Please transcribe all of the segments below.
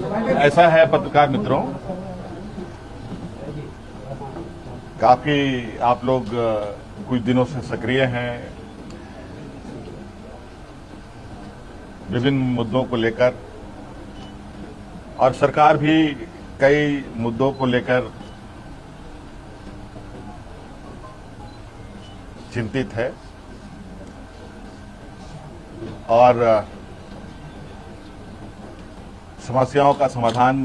ऐसा है पत्रकार मित्रों, काफी आप लोग कुछ दिनों से सक्रिय हैं विभिन्न मुद्दों को लेकर, और सरकार भी कई मुद्दों को लेकर चिंतित है और समस्याओं का समाधान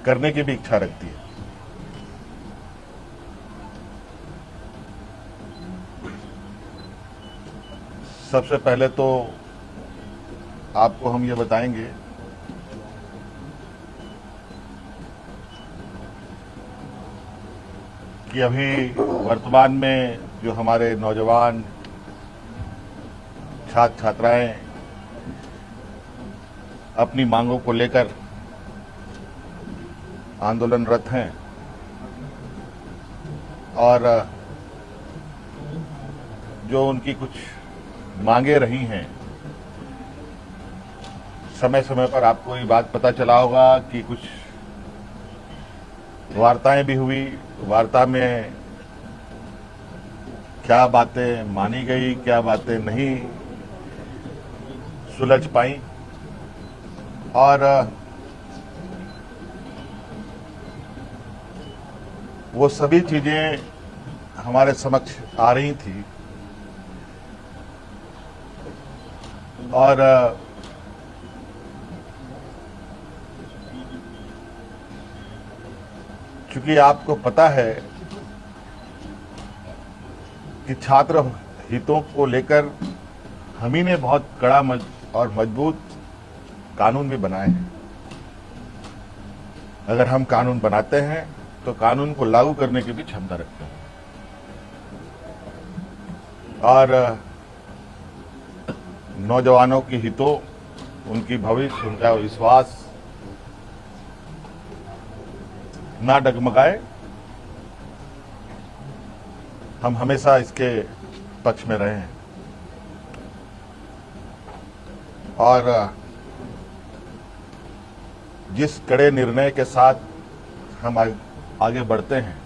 करने की भी इच्छा रखती है। सबसे पहले तो आपको हम ये बताएंगे कि अभी वर्तमान में जो हमारे नौजवान छात्र छात्राएं अपनी मांगों को लेकर आंदोलनरत हैं और जो उनकी कुछ मांगे रही हैं, समय समय पर आपको ये बात पता चला होगा कि कुछ वार्ताएं भी हुई। वार्ता में क्या बातें मानी गई, क्या बातें नहीं सुलझ पाई, और वो सभी चीजें हमारे समक्ष आ रही थी और चूंकि आपको पता है कि छात्र हितों को लेकर हम ही ने बहुत कड़ा और मजबूत कानून भी बनाए हैं। अगर हम कानून बनाते हैं तो कानून को लागू करने की भी क्षमता रखते हैं, और नौजवानों की हितों, उनकी भविष्य, उनका विश्वास ना डगमगाए, हम हमेशा इसके पक्ष में रहे हैं। और जिस कड़े निर्णय के साथ हम आगे बढ़ते हैं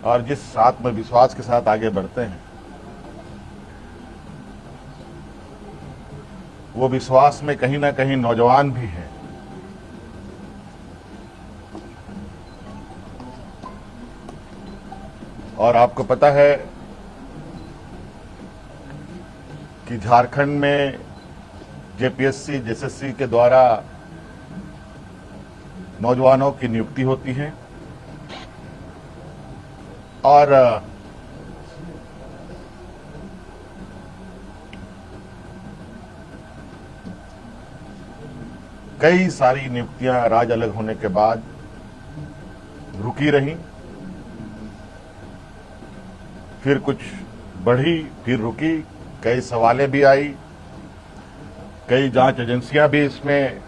और जिस आत्मविश्वास के साथ आगे बढ़ते हैं, वो विश्वास में कहीं ना कहीं नौजवान भी हैं। और आपको पता है कि झारखंड में जेपीएससी, जेएसएससी के द्वारा नौजवानों की नियुक्ति होती है और कई सारी नियुक्तियां राज्य अलग होने के बाद रुकी रहीं, फिर कुछ बढ़ी, फिर रुकी, कई सवालें भी आई, कई जांच एजेंसियां भी इसमें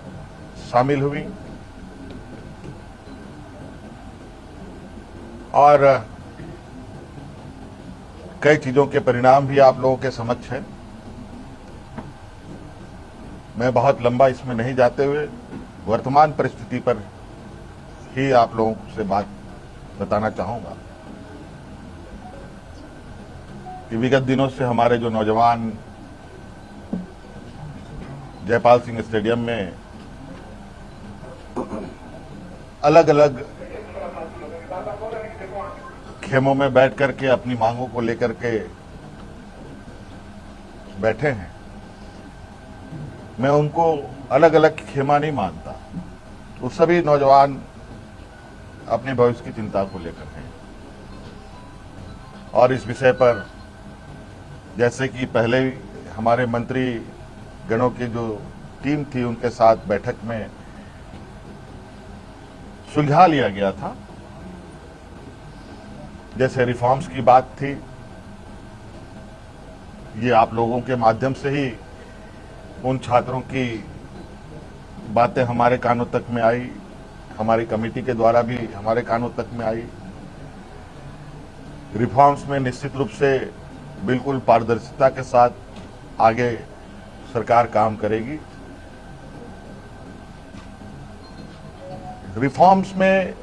शामिल हुई और कई चीजों के परिणाम भी आप लोगों के समक्ष है। मैं बहुत लंबा इसमें नहीं जाते हुए वर्तमान परिस्थिति पर ही आप लोगों से बात बताना चाहूंगा कि विगत दिनों से हमारे जो नौजवान जयपाल सिंह स्टेडियम में अलग अलग खेमों में बैठ करके अपनी मांगों को लेकर के बैठे हैं, मैं उनको अलग अलग खेमा नहीं मानता। वो सभी नौजवान अपने भविष्य की चिंता को लेकर हैं और इस विषय पर जैसे कि पहले हमारे मंत्री गणों की जो टीम थी उनके साथ बैठक में सुलझा लिया गया था, जैसे रिफॉर्म्स की बात थी, ये आप लोगों के माध्यम से ही उन छात्रों की बातें हमारे कानों तक में आई, हमारी कमेटी के द्वारा भी हमारे कानों तक में आई। रिफॉर्म्स में निश्चित रूप से बिल्कुल पारदर्शिता के साथ आगे सरकार काम करेगी रिफॉर्म्स में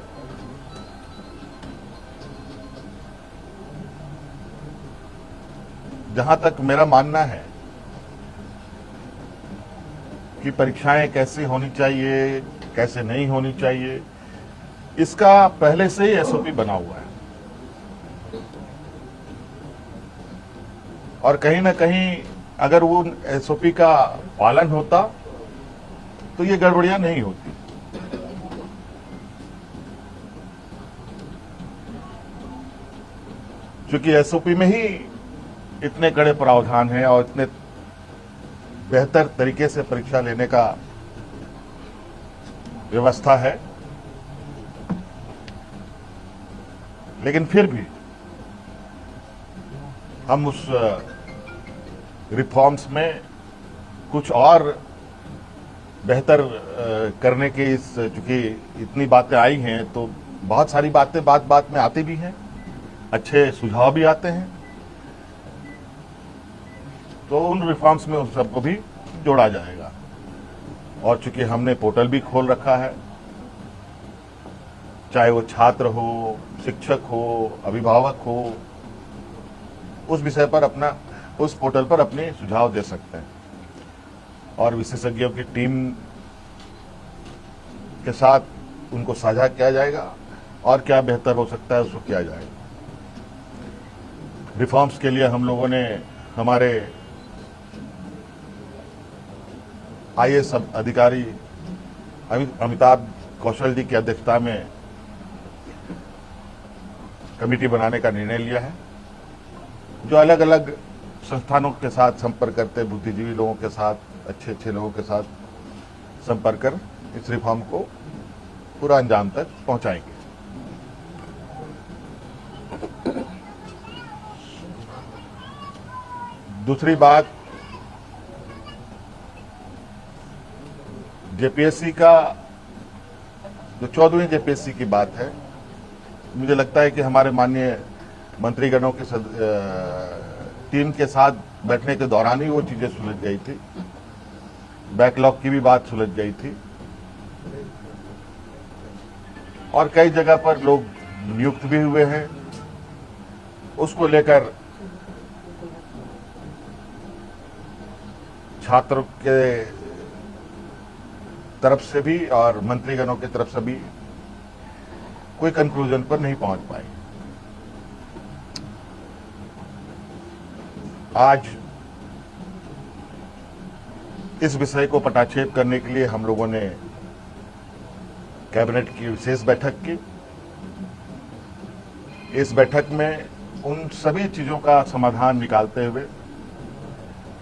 जहां तक मेरा मानना है कि परीक्षाएं कैसे होनी चाहिए, कैसे नहीं होनी चाहिए, इसका पहले से ही एसओपी बना हुआ है। और कहीं ना कहीं अगर वो एसओपी का पालन होता तो ये गड़बड़ियां नहीं होती। क्योंकि एसओपी में ही इतने कड़े प्रावधान हैं और इतने बेहतर तरीके से परीक्षा लेने का व्यवस्था है, लेकिन फिर भी हम उस रिफॉर्म्स में कुछ और बेहतर करने के चूंकि इतनी बातें आई हैं तो बहुत सारी बातें बात बात में आती भी हैं, अच्छे सुझाव भी आते हैं, तो उन रिफॉर्म्स में उन सबको भी जोड़ा जाएगा। और चूंकि हमने पोर्टल भी खोल रखा है, चाहे वो छात्र हो, शिक्षक हो, अभिभावक हो, उस विषय पर उस पोर्टल पर अपने सुझाव दे सकते हैं और विशेषज्ञों की टीम के साथ उनको साझा किया जाएगा और क्या बेहतर हो सकता है उसको किया जाएगा। रिफॉर्म्स के लिए हम लोगों ने हमारे आईएएस अधिकारी अमिताभ कौशल जी की अध्यक्षता में कमेटी बनाने का निर्णय लिया है, जो अलग अलग संस्थानों के साथ संपर्क करते, बुद्धिजीवी लोगों के साथ, अच्छे अच्छे लोगों के साथ संपर्क कर इस रिफॉर्म को पूरा अंजाम तक पहुंचाएंगे। दूसरी बात, जेपीएससी का जो 14वीं जेपीएससी की बात है, मुझे लगता है कि हमारे माननीय मंत्रीगणों की टीम के साथ बैठने के दौरान ही वो चीजें सुलझ गई थी। बैकलॉग की भी बात सुलझ गई थी और कई जगह पर लोग नियुक्त भी हुए हैं। उसको लेकर छात्रों के तरफ से भी और मंत्रीगणों की तरफ से भी कोई कंक्लूजन पर नहीं पहुंच पाए। आज इस विषय को पटाक्षेप करने के लिए हम लोगों ने कैबिनेट की विशेष बैठक की। इस बैठक में उन सभी चीजों का समाधान निकालते हुए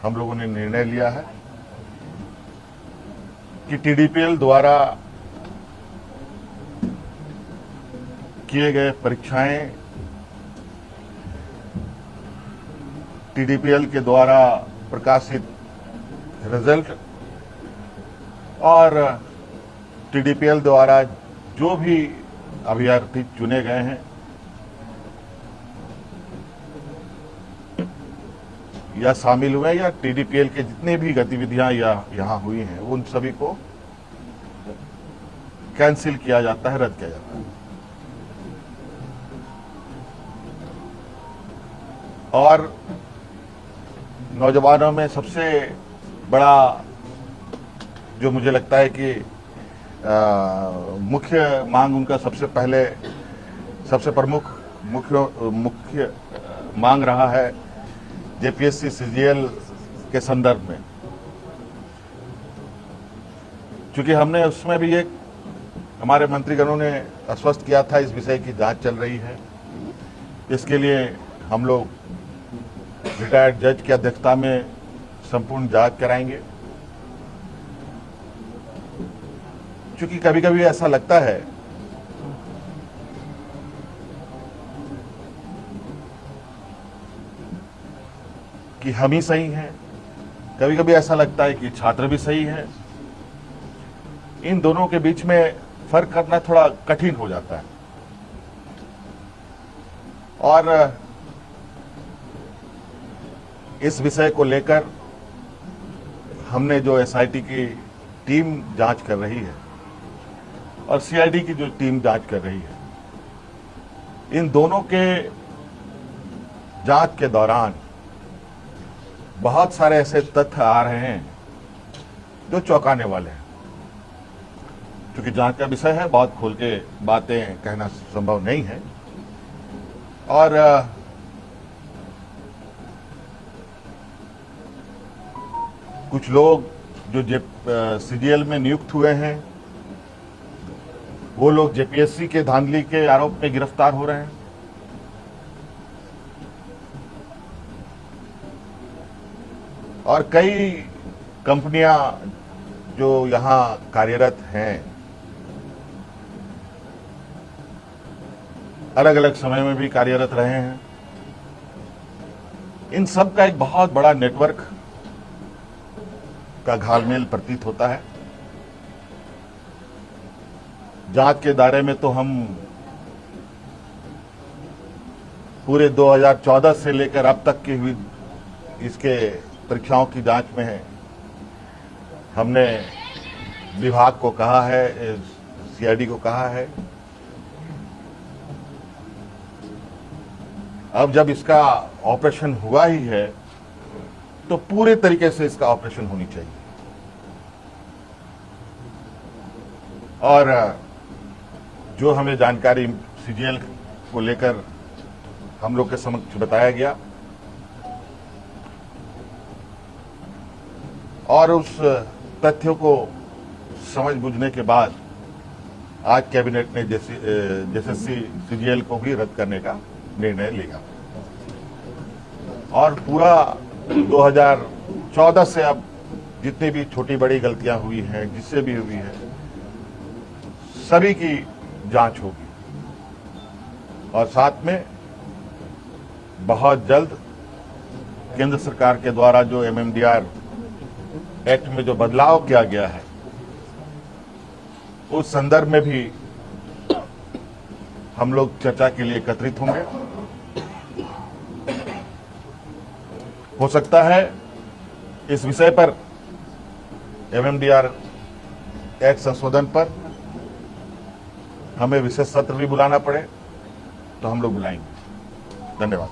हम लोगों ने निर्णय लिया है कि टीडीपीएल द्वारा किए गए परीक्षाएं, टीडीपीएल के द्वारा प्रकाशित रिजल्ट और टीडीपीएल द्वारा जो भी अभ्यर्थी चुने गए हैं या शामिल हुए या टीडीपीएल के जितने भी गतिविधियां यहां हुई हैं, उन सभी को कैंसिल किया जाता है, रद्द किया जाता है। और नौजवानों में सबसे बड़ा जो मुझे लगता है कि मुख्य मांग उनका सबसे प्रमुख मुख्य मांग रहा है जेपीएससी सीजीएल के संदर्भ में, क्योंकि हमने उसमें भी एक हमारे मंत्रीगणों ने आश्वस्त किया था इस विषय की जांच चल रही है। इसके लिए हम लोग रिटायर्ड जज की अध्यक्षता में संपूर्ण जांच कराएंगे, क्योंकि कभी कभी ऐसा लगता है कि हम ही सही हैं, कभी कभी ऐसा लगता है कि छात्र भी सही है। इन दोनों के बीच में फर्क करना थोड़ा कठिन हो जाता है और इस विषय को लेकर हमने जो एसआईटी की टीम जांच कर रही है, और सीआईडी की जो टीम जांच कर रही है, इन दोनों के जांच के दौरान बहुत सारे ऐसे तथ्य आ रहे हैं जो चौंकाने वाले हैं। क्योंकि जांच का विषय है, बहुत खोल के बातें कहना संभव नहीं है। और कुछ लोग जो सीजीएल में नियुक्त हुए हैं, वो लोग जेपीएससी के धांधली के आरोप में गिरफ्तार हो रहे हैं। और कई कंपनियां जो यहां कार्यरत हैं, अलग अलग समय में भी कार्यरत रहे हैं। इन सब का एक बहुत बड़ा नेटवर्क का घालमेल प्रतीत होता है। जांच के दायरे में तो हम पूरे 2014 से लेकर अब तक की हुई इसके परीक्षाओं की जांच में है। हमने विभाग को कहा है, सीआईडी को कहा है, अब जब इसका ऑपरेशन हुआ ही है तो पूरे तरीके से इसका ऑपरेशन होनी चाहिए। और जो हमें जानकारी सीजीएल को लेकर हम लोग के समक्ष बताया गया, और उस तथ्यों को समझ बुझने के बाद आज कैबिनेट ने जेएसएससी सीजीएल को भी रद्द करने का निर्णय लिया। और पूरा 2014 से अब जितनी भी छोटी बड़ी गलतियां हुई हैं, जिससे भी हुई है, सभी की जांच होगी। और साथ में बहुत जल्द केंद्र सरकार के द्वारा जो एमएमडीआर एक्ट में जो बदलाव किया गया है, उस संदर्भ में भी हम लोग चर्चा के लिए एकत्रित होंगे। हो सकता है इस विषय पर एमएमडीआर एक्ट संशोधन पर हमें विशेष सत्र भी बुलाना पड़े, तो हम लोग बुलाएंगे। धन्यवाद।